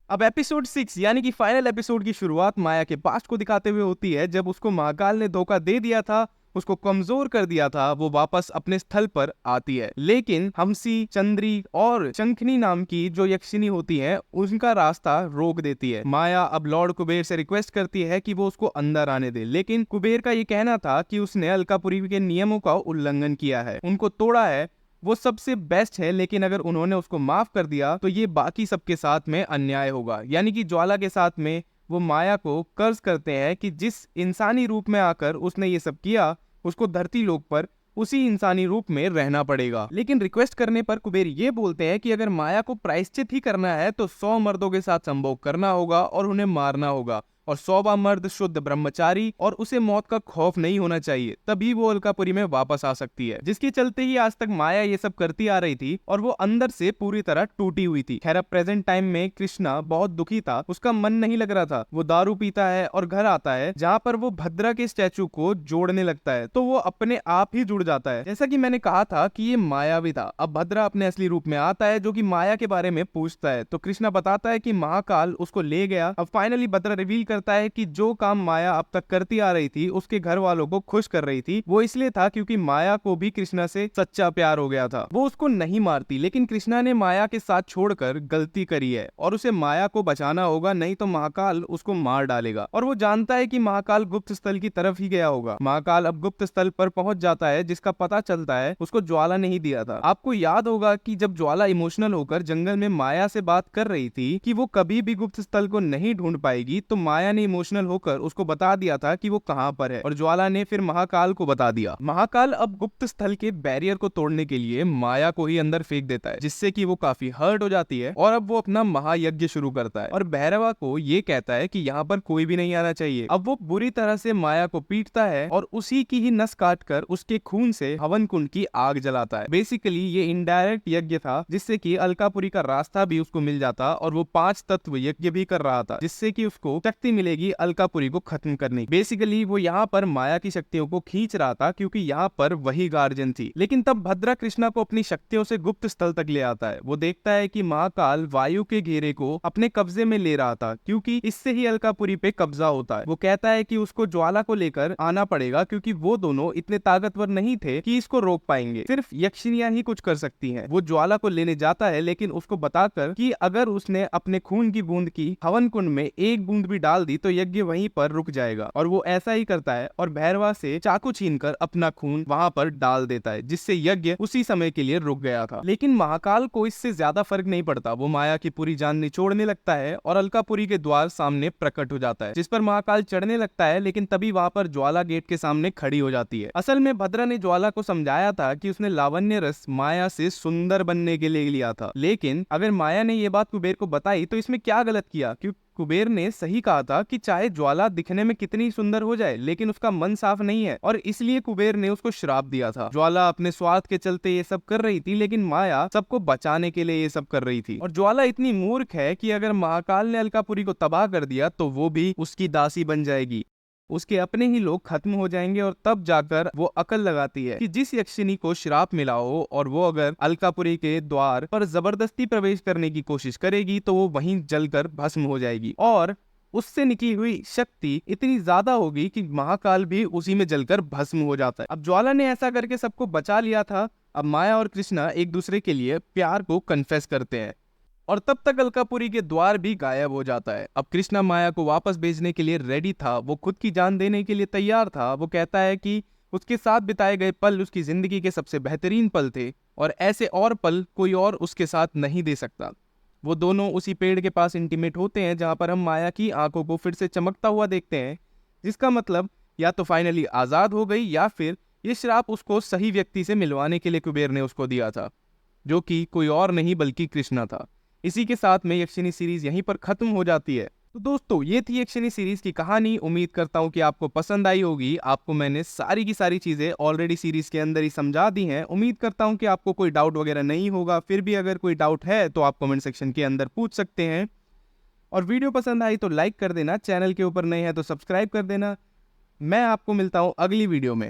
अब एपिसोड 6 यानी कि फाइनल एपिसोड की शुरुआत माया के पास्ट को दिखाते हुए होती है। जब उसको महाकाल ने धोखा दे दिया था, उसको कमजोर कर दिया था, वो वापस अपने स्थल पर आती है। लेकिन हमसी, चंद्री और शंखनी नाम की जो यक्षिनी होती है, उनका रास्ता रोक देती है। माया अब लॉर्ड कुबेर से रिक्वेस्ट करती है कि वो उसको अंदर आने दे, लेकिन कुबेर का ये कहना था कि उसने अलकापुरी के नियमों का उल्लंघन किया है, उनको तोड़ा है, वो सबसे बेस्ट है। लेकिन अगर उन्होंने उसको माफ कर दिया तो ये बाकी सबके साथ में अन्याय होगा। यानी कि ज्वाला के साथ में वो माया को कर्ज करते हैं कि जिस इंसानी रूप में आकर उसने ये सब किया, उसको धरती लोक पर उसी इंसानी रूप में रहना पड़ेगा। लेकिन रिक्वेस्ट करने पर कुबेर ये बोलते हैं कि अगर माया को प्रायश्चित ही करना है तो 100 मर्दों के साथ संभोग करना होगा और उन्हें मारना होगा, और 100वां मर्द शुद्ध ब्रह्मचारी और उसे मौत का खौफ नहीं होना चाहिए, तभी वो अलकापुरी में वापस आ सकती है। जिसके चलते ही आज तक माया ये सब करती आ रही थी और वो अंदर से पूरी तरह टूटी हुई थी। खैर, अब प्रेजेंट टाइम में कृष्णा बहुत दुखी था, उसका मन नहीं लग रहा था। वो दारू पीता है और घर आता है जहाँ पर वो भद्रा के स्टैचू को जोड़ने लगता है, तो वो अपने आप ही जुड़ जाता है। जैसा कि मैंने कहा था कि ये मायावी था। अब भद्रा अपने असली रूप में आता है जो कि माया के बारे में पूछता है, तो कृष्णा बताता है कि महाकाल उसको ले गया। अब फाइनली भद्रा रिवील करता है कि जो काम माया अब तक करती आ रही थी, उसके घर वालों को खुश कर रही थी, वो इसलिए था क्योंकि माया को भी कृष्णा से सच्चा प्यार हो गया था। वो उसको नहीं मारती, लेकिन कृष्णा ने माया के साथ छोड़कर गलती करी है और उसे माया को बचाना होगा, नहीं तो महाकाल उसको मार डालेगा। और वो जानता है कि महाकाल गुप्त स्थल की तरफ ही गया होगा। महाकाल अब गुप्त स्थल पर पहुंच जाता है, जिसका पता चलता है उसको ज्वाला ने ही दिया था। आपको याद होगा कि जब ज्वाला इमोशनल होकर जंगल में माया से बात कर रही थी कि वो कभी भी गुप्त स्थल को नहीं ढूंढ पाएगी, तो माया ने इमोशनल होकर उसको बता दिया था कि वो कहां पर है, और ज्वाला ने फिर महाकाल को बता दिया। महाकाल अब गुप्त स्थल के बैरियर को तोड़ने के लिए माया को ही अंदर फेंक देता है, जिससे कि वो काफी हर्ट हो जाती है और अब वो अपना महायज्ञ शुरू करता है और भैरवा को ये कहता है कि यहाँ पर कोई भी नहीं आना चाहिए। अब वो बुरी तरह से माया को पीटता है और उसी की ही नस काटकर उसके खून से हवन कुंड की आग जलाता है। बेसिकली ये इनडायरेक्ट यज्ञ था, जिससे कि अलकापुरी का रास्ता भी उसको मिल जाता और वो 5 तत्व यज्ञ भी कर रहा था, जिससे कि उसको शक्ति मिलेगी अलकापुरी को खत्म करने की। बेसिकली वो यहाँ पर माया की शक्तियों को खींच रहा था क्योंकि यहाँ पर वही गार्जियन थी। लेकिन तब भद्रा कृष्णा को अपनी शक्तियों से गुप्त स्थल तक ले आता है। वो देखता है कि महाकाल वायु के घेरे को अपने कब्जे में ले रहा था, क्योंकि इससे ही अलकापुरी पे कब्जा होता है। वो कहता है कि उसको ज्वाला को लेकर आना पड़ेगा, क्योंकि वो दोनों इतने ताकतवर नहीं थे कि इसको रोक पाएंगे, सिर्फ यक्षिनियां ही कुछ कर सकती हैं। वो ज्वाला को लेने जाता है, लेकिन उसको बताकर कि अगर उसने अपने खून की बूंद की हवन कुंड में एक बूंद भी डाल दी तो यज्ञ वहीं पर रुक जाएगा। और वो ऐसा ही करता है और भैरवा से चाकू छीनकर अपना खून वहां पर डाल देता है, जिससे यज्ञ उसी समय के लिए रुक गया था। लेकिन महाकाल को इससे ज्यादा फर्क नहीं पड़ता। वो माया की पूरी जान निचोड़ने लगता है और अलकापुरी के द्वार सामने प्रकट हो जाता है, जिस पर महाकाल चढ़ने लगता है। लेकिन तभी वहां पर ज्वाला गेट के सामने खड़ी हो जाती है। असल में भद्रा ने ज्वाला को समझाया था कि उसने लावण्य रस माया से सुंदर बनने के लिए लिया था। लेकिन अगर माया ने ये बात कुबेर को बताई तो इसमें क्या गलत किया, क्योंकि कुबेर ने सही कहा था कि चाहे ज्वाला दिखने में कितनी सुंदर हो जाए, लेकिन उसका मन साफ नहीं है, और इसलिए कुबेर ने उसको श्राप दिया था। ज्वाला अपने स्वार्थ के चलते ये सब कर रही थी, लेकिन माया सबको बचाने के लिए ये सब कर रही थी। और ज्वाला इतनी मूर्ख है कि अगर महाकाल ने अलकापुरी को तबाह कर दिया तो वो भी उसकी दासी बन जाएगी, उसके अपने ही लोग खत्म हो जाएंगे। और तब जाकर वो अकल लगाती है कि जिस यक्षिनी को श्राप मिला हो और वो अगर अलकापुरी के द्वार पर जबरदस्ती प्रवेश करने की कोशिश करेगी तो वो वहीं जलकर भस्म हो जाएगी, और उससे निकली हुई शक्ति इतनी ज्यादा होगी कि महाकाल भी उसी में जलकर भस्म हो जाता है। अब ज्वाला ने ऐसा करके सबको बचा लिया था। अब माया और कृष्णा एक दूसरे के लिए प्यार को कन्फेस करते हैं और तब तक अलकापुरी के द्वार भी गायब हो जाता है। अब कृष्णा माया को वापस भेजने के लिए रेडी था, वो खुद की जान देने के लिए तैयार था। वो कहता है कि उसके साथ बिताए गए पल उसकी जिंदगी के सबसे बेहतरीन पल थे और ऐसे और पल कोई और उसके साथ नहीं दे सकता। वो दोनों उसी पेड़ के पास इंटीमेट होते हैं जहां पर हम माया की आंखों को फिर से चमकता हुआ देखते हैं, जिसका मतलब या तो फाइनली आजाद हो गई या फिर ये श्राप उसको सही व्यक्ति से मिलवाने के लिए कुबेर ने उसको दिया था, जो कि कोई और नहीं बल्कि कृष्णा था। इसी के साथ में यक्षिनी सीरीज यहीं पर खत्म हो जाती है। तो दोस्तों, ये थी यक्षिनी सीरीज की कहानी। उम्मीद करता हूँ कि आपको पसंद आई होगी। आपको मैंने सारी की सारी चीजें ऑलरेडी सीरीज के अंदर ही समझा दी हैं। उम्मीद करता हूँ कि आपको कोई डाउट वगैरह नहीं होगा। फिर भी अगर कोई डाउट है तो आप कमेंट सेक्शन के अंदर पूछ सकते हैं। और वीडियो पसंद आई तो लाइक कर देना, चैनल के ऊपर नए हैं तो सब्सक्राइब कर देना। मैं आपको मिलता हूँ अगली वीडियो में।